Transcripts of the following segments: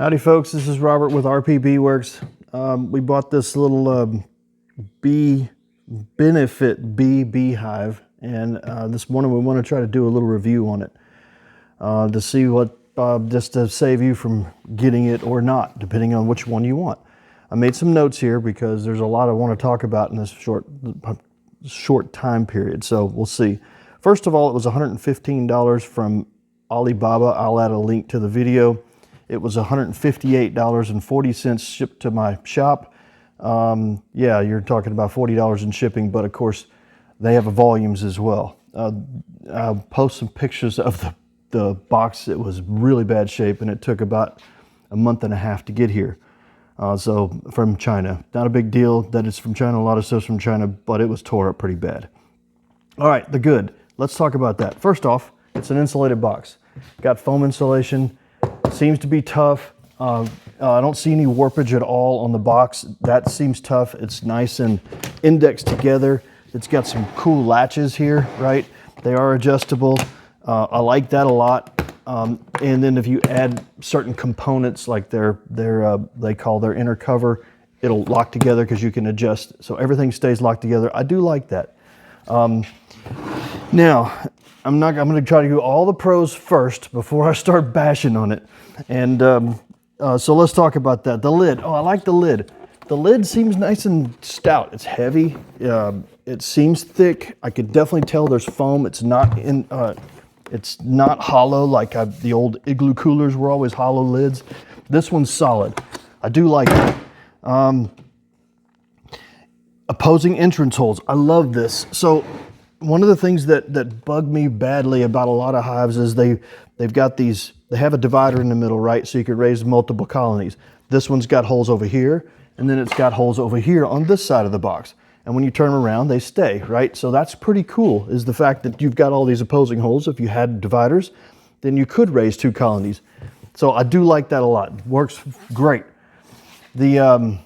Howdy folks, this is Robert with RPB Works. We bought this little BenefitBee Beehive, and this morning we want to try to do a little review on it to see what, just to save you from getting it or not, depending on which one you want. I made some notes here because there's a lot I want to talk about in this short time period, so we'll see. First of all, it was $115 from Alibaba. I'll add a link to the video. It was $158.40 shipped to my shop. Yeah, you're talking about $40 in shipping, but of course they have volumes as well. I'll post some pictures of the box. It was really bad shape and it took about a month and a half to get here. So from China. Not a big deal that it's from China. A lot of stuff's from China, but it was tore up pretty bad. All right, the good. Let's talk about that. First off, it's an insulated box. Got foam insulation. Seems to be tough. I don't see any warpage at all on the box. That seems tough. It's nice and indexed together. It's got some cool latches here, right? They are adjustable. I like that a lot. And then if you add certain components like they call their inner cover, it'll lock together because you can adjust. So everything stays locked together. I do like that. Now, I'm going to try to do all the pros first before I start bashing on it. And so let's talk about that. The lid. Oh, I like the lid. The lid seems nice and stout. It's heavy. It seems thick. I could definitely tell there's foam. It's not hollow like the old igloo coolers were always hollow lids. This one's solid. I do like it. Opposing entrance holes. I love this. So one of the things that bug me badly about a lot of hives is they have a divider in the middle, right? So you could raise multiple colonies. This one's got holes over here, and then it's got holes over here on this side of the box. And when you turn them around, they stay, right? So that's pretty cool, is the fact that you've got all these opposing holes. If you had dividers, then you could raise 2 colonies. So I do like that a lot. Works great. The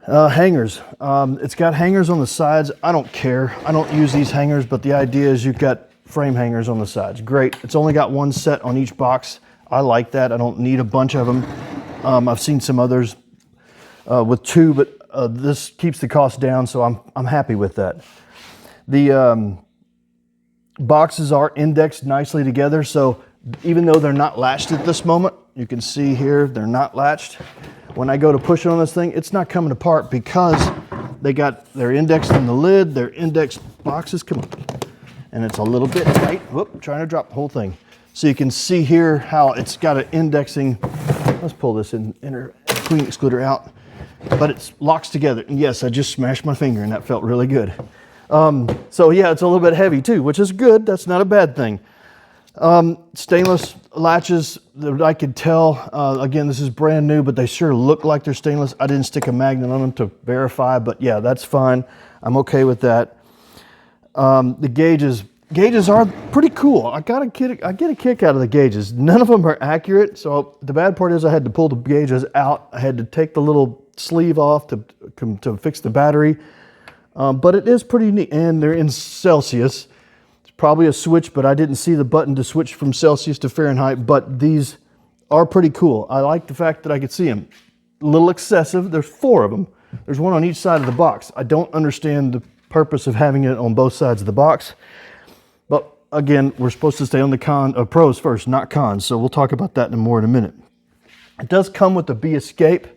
hangers. It's got hangers on the sides. I don't care. I don't use these hangers, but the idea is you've got frame hangers on the sides. Great. It's only got one set on each box. I like that. I don't need a bunch of them. I've seen some others with 2, but this keeps the cost down, so I'm happy with that. The boxes are indexed nicely together, so even though they're not latched at this moment, you can see here they're not latched. When I go to push it on this thing, it's not coming apart because they're indexed in the lid, they're indexed boxes. Come on. And it's a little bit tight. Whoop, trying to drop the whole thing. So you can see here how it's got an indexing. Let's pull this inner queen excluder out. But it locks together. And yes, I just smashed my finger and that felt really good. So yeah, it's a little bit heavy too, which is good. That's not a bad thing. Stainless latches that I could tell, again, this is brand new, but they sure look like they're stainless. I didn't stick a magnet on them to verify, but yeah, that's fine. I'm okay with that. The gauges are pretty cool. I get a kick out of the gauges. None of them are accurate. So the bad part is I had to pull the gauges out. I had to take the little sleeve off to fix the battery. But it is pretty neat, and they're in Celsius. Probably a switch, but I didn't see the button to switch from Celsius to Fahrenheit, but these are pretty cool. I like the fact that I could see them. A little excessive. There's 4 of them. There's one on each side of the box. I don't understand the purpose of having it on both sides of the box. But again, we're supposed to stay on the pros first, not cons, so we'll talk about that more in a minute. It does come with the Bee Escape.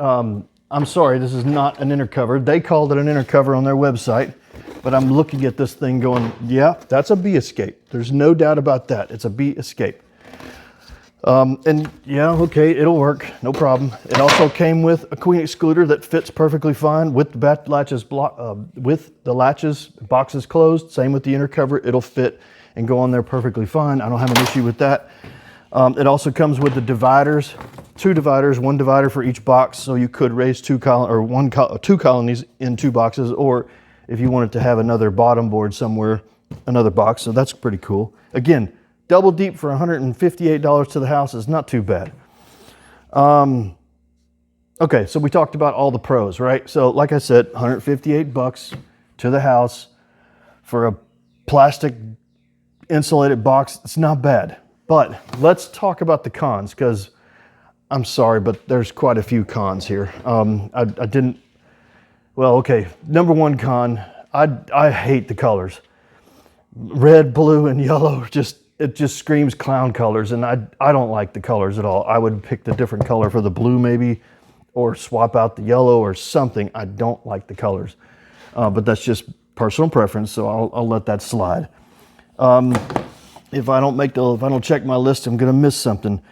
I'm sorry, this is not an inner cover. They called it an inner cover on their website. But I'm looking at this thing going, yeah, that's a Bee Escape. There's no doubt about that. It's a Bee Escape. And yeah, okay, it'll work, no problem. It also came with a queen excluder that fits perfectly fine with the latches, boxes closed. Same with the inner cover. It'll fit and go on there perfectly fine. I don't have an issue with that. It also comes with the dividers, 2 dividers, 1 divider for each box. So you could raise 2 colonies in 2 boxes, or if you wanted to have another bottom board somewhere, another box. So that's pretty cool. Again, double deep for $158 to the house is not too bad. Okay, so we talked about all the pros, right? So like I said, 158 bucks to the house for a plastic insulated box. It's not bad. But let's talk about the cons, because I'm sorry, but there's quite a few cons here. I didn't, well, okay. Number one con, I hate the colors. Red, blue, and yellow, it just screams clown colors, and I don't like the colors at all. I would pick the different color for the blue maybe, or swap out the yellow or something. I don't like the colors, but that's just personal preference, so I'll let that slide. If I don't check my list, I'm gonna miss something.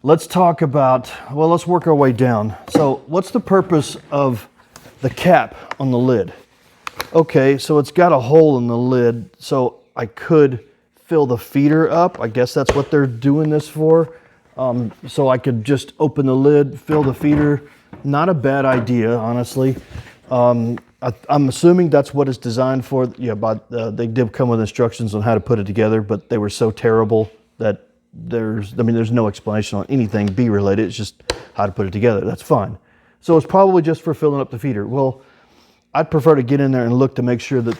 Let's talk about, well, let's work our way down. So what's the purpose of the cap on the lid? Okay, so it's got a hole in the lid, so I could fill the feeder up. I guess that's what they're doing this for. So I could just open the lid, fill the feeder. Not a bad idea, honestly. I'm assuming that's what it's designed for. Yeah, but they did come with instructions on how to put it together, but they were so terrible that there's no explanation on anything bee related. It's just how to put it together. That's fine. So it's probably just for filling up the feeder. Well, I'd prefer to get in there and look to make sure that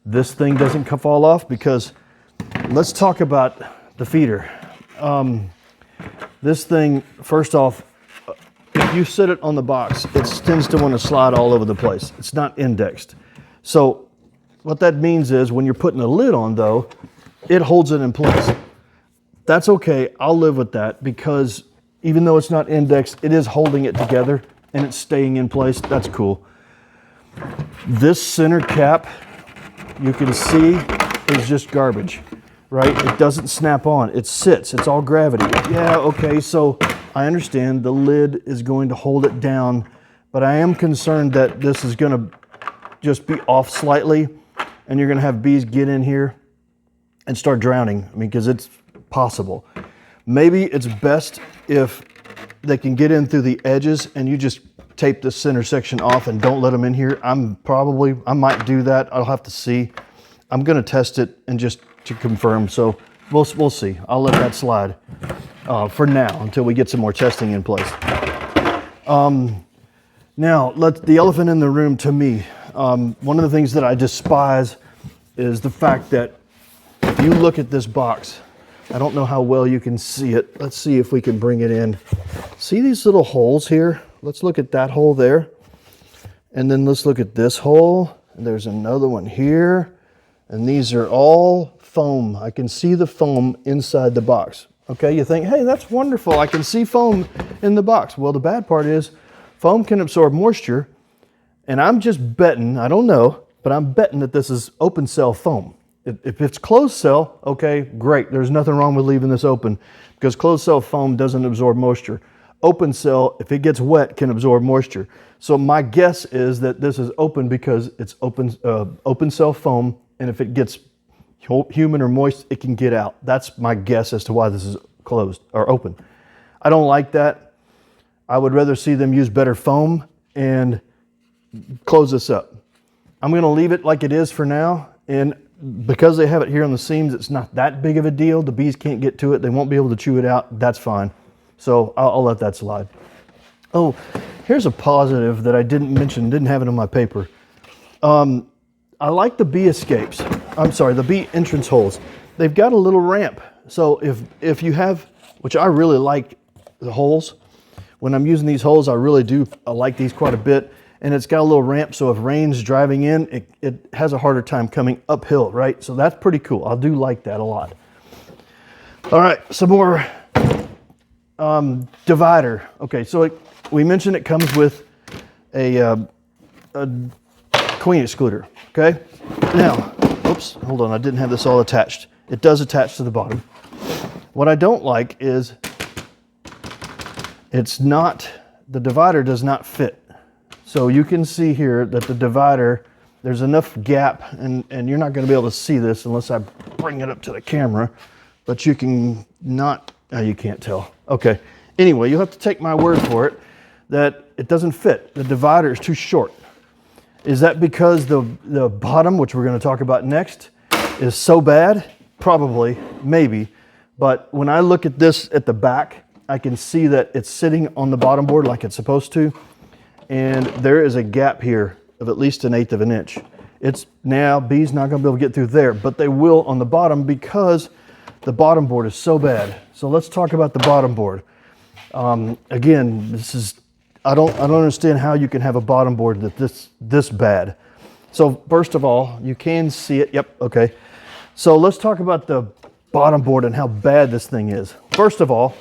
this thing doesn't fall off, because let's talk about the feeder. This thing, first off, if you sit it on the box, it tends to want to slide all over the place. It's not indexed. So what that means is when you're putting a lid on, though, it holds it in place. That's okay. I'll live with that, because even though it's not indexed, it is holding it together and it's staying in place. That's cool. This center cap, you can see, is just garbage, right? It doesn't snap on. It sits. It's all gravity. Yeah, okay, so I understand the lid is going to hold it down, but I am concerned that this is going to just be off slightly, and you're going to have bees get in here and start drowning. I mean, because it's possible. Maybe it's best if they can get in through the edges and you just tape the center section off and don't let them in here. I might do that. I'll have to see. I'm going to test it and just to confirm. So we'll see. I'll let that slide for now until we get some more testing in place. Now, the elephant in the room to me. One of the things that I despise is the fact that if you look at this box, I don't know how well you can see it. Let's see if we can bring it in. See these little holes here? Let's look at that hole there. And then let's look at this hole. And there's another one here. And these are all foam. I can see the foam inside the box. Okay, you think, hey, that's wonderful. I can see foam in the box. Well, the bad part is foam can absorb moisture. And I'm just betting, I don't know, but I'm betting that this is open cell foam. If it's closed cell, okay, great. There's nothing wrong with leaving this open, because closed cell foam doesn't absorb moisture. Open cell, if it gets wet, can absorb moisture. So my guess is that this is open because it's open cell foam, and if it gets humid or moist, it can get out. That's my guess as to why this is closed or open. I don't like that. I would rather see them use better foam and close this up. I'm going to leave it like it is for now, and because they have it here on the seams, it's not that big of a deal. The bees can't get to it. They won't be able to chew it out. That's fine. So I'll let that slide. Oh, here's a positive that I didn't mention, didn't have it on my paper. I like the bee escapes. I'm sorry, the bee entrance holes. They've got a little ramp. So if you have, which I really like the holes, when I'm using these holes, I like these quite a bit. And it's got a little ramp, so if rain's driving in, it has a harder time coming uphill, right? So that's pretty cool. I do like that a lot. All right, some more divider. Okay, so we mentioned it comes with a queen excluder, okay? Now, oops, hold on, I didn't have this all attached. It does attach to the bottom. What I don't like is the divider does not fit. So you can see here that the divider, there's enough gap, and you're not going to be able to see this unless I bring it up to the camera, but you can not, you can't tell. Okay, anyway, you'll have to take my word for it that it doesn't fit. The divider is too short. Is that because the bottom, which we're going to talk about next, is so bad? Probably, maybe. But when I look at this at the back, I can see that it's sitting on the bottom board like it's supposed to. And there is a gap here of at least 1/8 of an inch. It's now, bees not gonna be able to get through there, but they will on the bottom because The bottom board is so bad. So let's talk about the bottom board. Again, I don't understand how you can have a bottom board that's this bad. So first of all, you can see it. Yep, okay. So let's talk about the bottom board and how bad this thing is. First of all,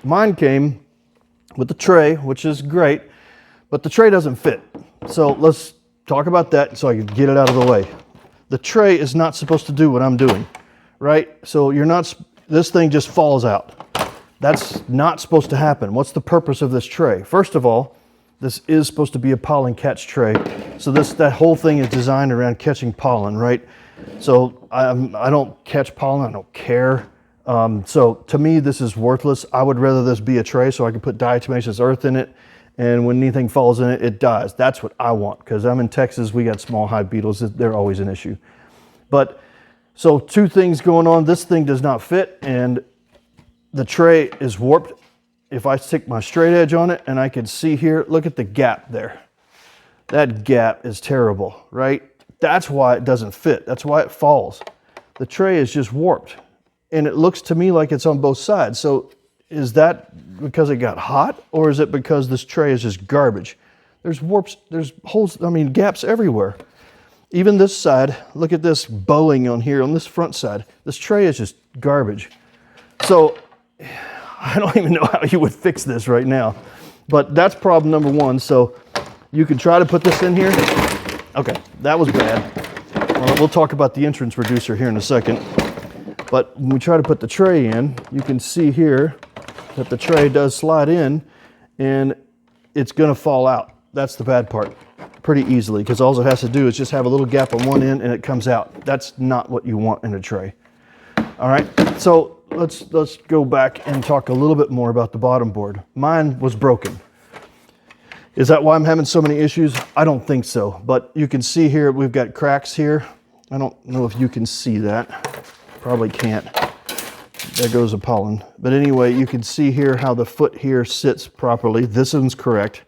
mine came with the tray, which is great, but the tray doesn't fit. So let's talk about that so I can get it out of the way. The tray is not supposed to do what I'm doing, right? So this thing just falls out. That's not supposed to happen. What's the purpose of this tray? First of all, this is supposed to be a pollen catch tray. So that whole thing is designed around catching pollen, right? So I don't catch pollen, I don't care. So to me, this is worthless. I would rather this be a tray so I can put diatomaceous earth in it, and when anything falls in it, it dies. That's what I want, because I'm in Texas, we got small hive beetles, they're always an issue. But, so two things going on. This thing does not fit, and the tray is warped. If I stick my straight edge on it, and I can see here, look at the gap there. That gap is terrible, right? That's why it doesn't fit. That's why it falls. The tray is just warped, and it looks to me like it's on both sides. So is that because it got hot, or is it because this tray is just garbage? There's warps, there's holes, I mean, gaps everywhere. Even this side, look at this bowing on here, on this front side. This tray is just garbage. So I don't even know how you would fix this right now, but that's problem number one. So you can try to put this in here. Okay, that was bad. Well, we'll talk about the entrance reducer here in a second. But when we try to put the tray in, you can see here that the tray does slide in, and it's gonna fall out. That's the bad part, pretty easily, because all it has to do is just have a little gap on one end and it comes out. That's not what you want in a tray. All right, so let's go back and talk a little bit more about the bottom board. Mine was broken. Is that why I'm having so many issues? I don't think so, but you can see here we've got cracks here. I don't know if you can see that. Probably can't. There goes the pollen. But anyway, you can see here how the foot here sits properly. This one's correct.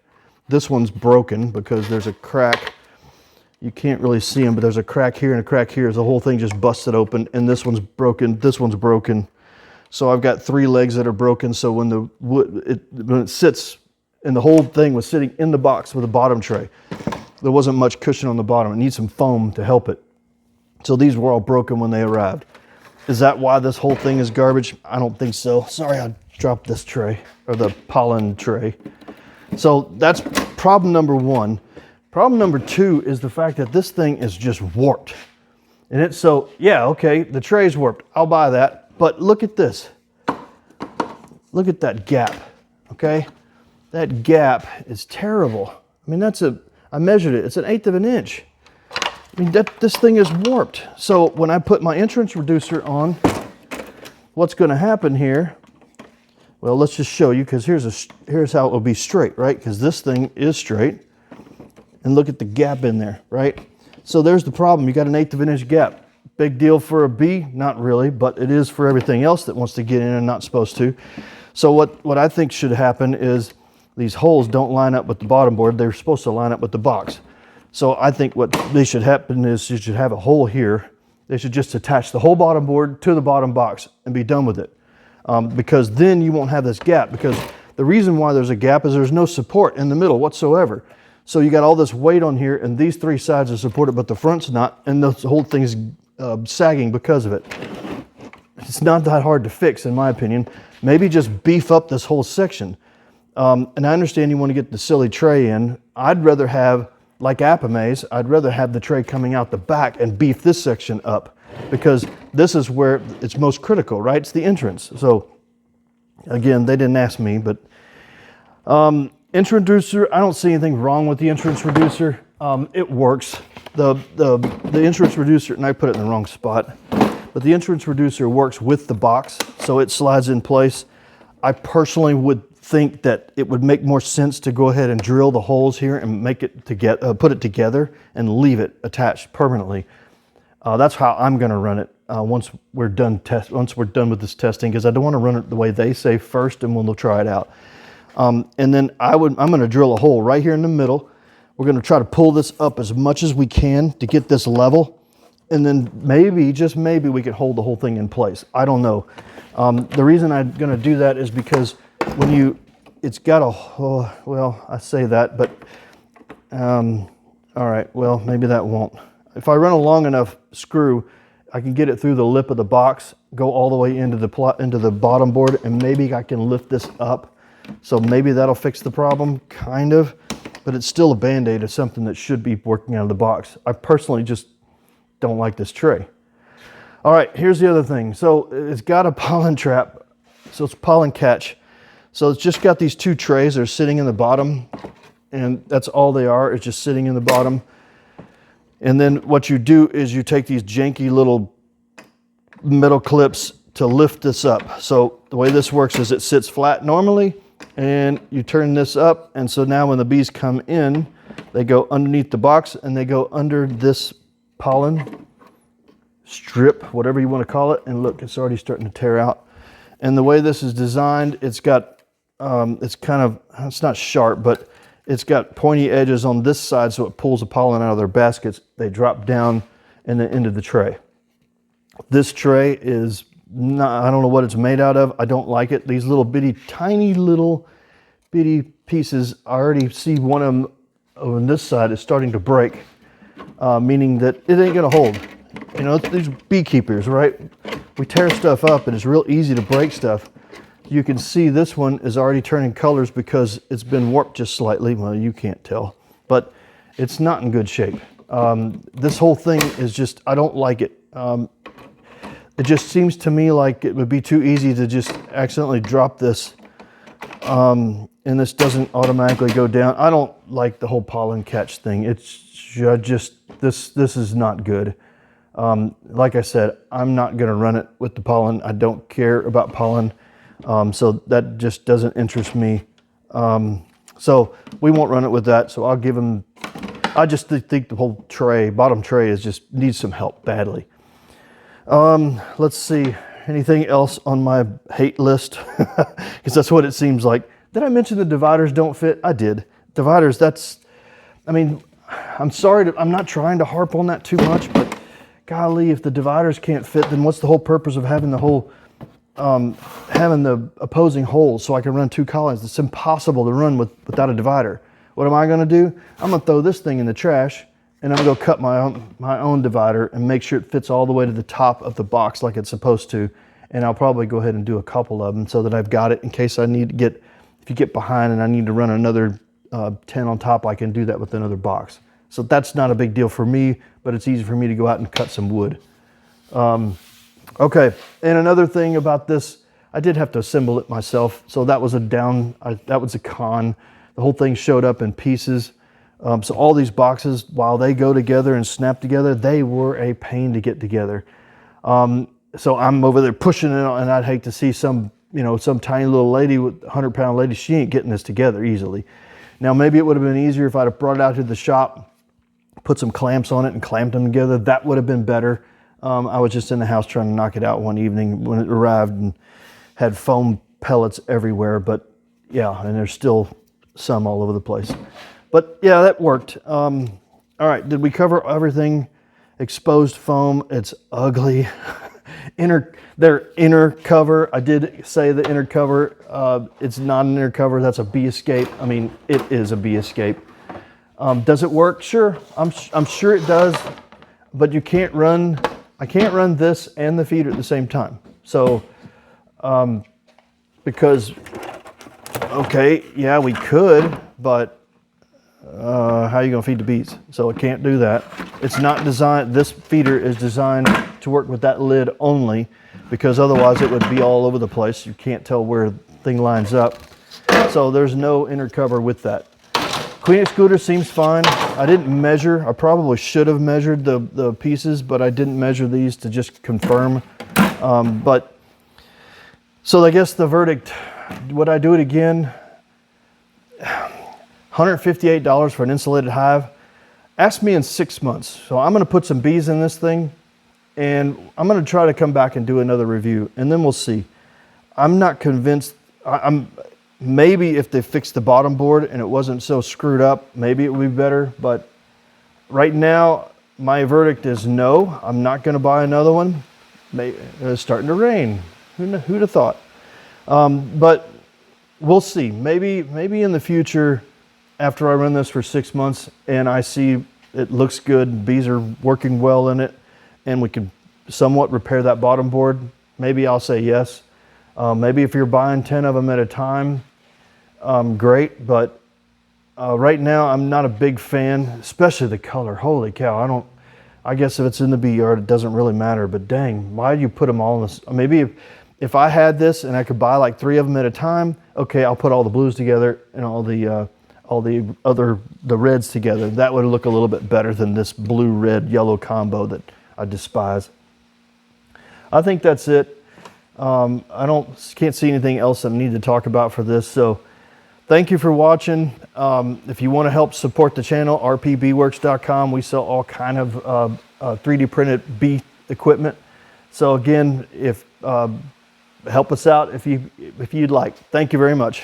This one's broken because there's a crack. You can't really see them, but there's a crack here and a crack here. The whole thing just busted open, and this one's broken. This one's broken. So I've got 3 legs that are broken. So when when it sits, and the whole thing was sitting in the box with a bottom tray, there wasn't much cushion on the bottom. It needs some foam to help it. So these were all broken when they arrived. Is that why this whole thing is garbage? I don't think so. Sorry, I dropped this tray, or the pollen tray. So that's problem number one. Problem number two is the fact that this thing is just warped. And it's so, yeah, okay, the tray's warped. I'll buy that. But look at this. Look at that gap, okay? That gap is terrible. I mean, I measured it. It's 1/8 of an inch. I mean, this thing is warped. So when I put my entrance reducer on, what's going to happen here? Well, let's just show you, because here's how it will be straight, right? Because this thing is straight. And look at the gap in there, right? So there's the problem. You got 1/8 of an inch gap. Big deal for a bee? Not really, but it is for everything else that wants to get in and not supposed to. So what I think should happen is these holes don't line up with the bottom board. They're supposed to line up with the box. So I think what they should happen is you should have a hole here. They should just attach the whole bottom board to the bottom box and be done with it. Because then you won't have this gap, because the reason why there's a gap is there's no support in the middle whatsoever. So you got all this weight on here, and these 3 sides are supported, but the front's not, and the whole thing's sagging because of it. It's not that hard to fix, in my opinion. Maybe just beef up this whole section. And I understand you want to get the silly tray in. I'd rather have, like Apamaze, I'd rather have the tray coming out the back and beef this section up, because this is where it's most critical, right? It's the entrance. So again, they didn't ask me, but entrance reducer, I don't see anything wrong with the entrance reducer. It works. The entrance reducer, and I put it in the wrong spot, but the entrance reducer works with the box, so it slides in place. I personally would think that it would make more sense to go ahead and drill the holes here and make it put it together and leave it attached permanently. That's how I'm going to run it once we're done with this testing, because I don't want to run it the way they say first, and we'll try it out. And then I'm going to drill a hole right here in the middle. We're going to try to pull this up as much as we can to get this level. and then maybe, just maybe, we could hold the whole thing in place. I don't know. The reason I'm gonna do that is because when it's got a, oh, well, I say that, but, all right, well, maybe that won't. If I run a long enough screw, I can get it through the lip of the box, go all the way into the bottom board, and maybe I can lift this up. So maybe that'll fix the problem, kind of, but it's still a Band-Aid of something that should be working out of the box. I personally just don't like this tray. All right, here's the other thing. So it's got a pollen trap, so it's pollen catch. So it's just got these two trays that are sitting in the bottom, and that's all they are, is just sitting in the bottom. And then what you do is you take these janky little metal clips to lift this up. So the way this works is it sits flat normally, and you turn this up, and so now when the bees come in, they go underneath the box and they go under this pollen strip, whatever you want to call it, and look, it's already starting to tear out. And the way this is designed, it's got, it's not sharp, but it's got pointy edges on this side, so it pulls the pollen out of their baskets. They drop down and then into the tray. This tray is not, I don't know what it's made out of. I don't like it. These little bitty, tiny little bitty pieces, I already see one of them on this side is starting to break, meaning that it ain't gonna hold. You know, these beekeepers, right? We tear stuff up and it's real easy to break stuff. You can see this one is already turning colors because it's been warped just slightly. Well, you can't tell, but it's not in good shape. This whole thing is just, I don't like it. It just seems to me like it would be too easy to just accidentally drop this, and this doesn't automatically go down. I don't like the whole pollen catch thing. It's just, this is not good. Like I said, I'm not gonna run it with the pollen. I don't care about pollen. So that just doesn't interest me. So we won't run it with that. So I'll give them, I just think the whole tray, bottom tray needs some help badly. Let's see, anything else on my hate list? Because that's what it seems like. Did I mention the dividers don't fit? I did. Dividers, I mean, I'm sorry, I'm not trying to harp on that too much, but golly, if the dividers can't fit, then what's the whole purpose of having the whole, having the opposing holes so I can run two colonies? It's impossible to run without a divider. What am I gonna do? I'm gonna throw this thing in the trash, and I'm gonna go cut my own divider and make sure it fits all the way to the top of the box like it's supposed to. And I'll probably go ahead and do a couple of them so that I've got it in case I need to get, if you get behind and I need to run another 10 on top, I can do that with another box. So that's not a big deal for me, but it's easy for me to go out and cut some wood. Okay, and another thing about this, I did have to assemble it myself. So that was that was a con. The whole thing showed up in pieces. So all these boxes, while they go together and snap together, they were a pain to get together. So I'm over there pushing it, and I'd hate to see some tiny little lady with 100-pound lady, she ain't getting this together easily. Now, maybe it would have been easier if I'd have brought it out to the shop, put some clamps on it and clamped them together. That would have been better. I was just in the house trying to knock it out one evening when it arrived and had foam pellets everywhere, but yeah, and there's still some all over the place. But yeah, that worked. All right, did we cover everything? Exposed foam, it's ugly. Their inner cover, I did say the inner cover, it's not an inner cover, that's a bee escape. I mean, it is a bee escape. Does it work? Sure, I'm sure it does, but I can't run this and the feeder at the same time. So, because, okay, yeah, we could, but how are you gonna feed the bees? So I can't do that. It's not designed, this feeder is designed to work with that lid only, because otherwise it would be all over the place. You can't tell where the thing lines up. So there's no inner cover with that. Queen excluder seems fine. I didn't measure. I probably should have measured the pieces, but I didn't measure these to just confirm. So I guess the verdict, would I do it again? $158 for an insulated hive. Ask me in 6 months. So I'm gonna put some bees in this thing, and I'm gonna try to come back and do another review, and then we'll see. I'm not convinced. Maybe if they fixed the bottom board and it wasn't so screwed up, maybe it would be better. But right now, my verdict is no, I'm not going to buy another one. It's starting to rain. Who'd have thought? But we'll see. Maybe in the future, after I run this for 6 months and I see it looks good, bees are working well in it, and we can somewhat repair that bottom board, maybe I'll say yes. Maybe if you're buying 10 of them at a time, great. But right now, I'm not a big fan, especially the color. Holy cow! I guess if it's in the bee yard, it doesn't really matter. But dang, why do you put them all in this? Maybe if I had this and I could buy like 3 of them at a time, okay, I'll put all the blues together and all the reds together. That would look a little bit better than this blue, red, yellow combo that I despise. I think that's it. Can't see anything else that I need to talk about for this. So thank you for watching. If you want to help support the channel, rpbeeworks.com. We sell all kind of 3D printed bee equipment. So again, help us out if you'd like. Thank you very much.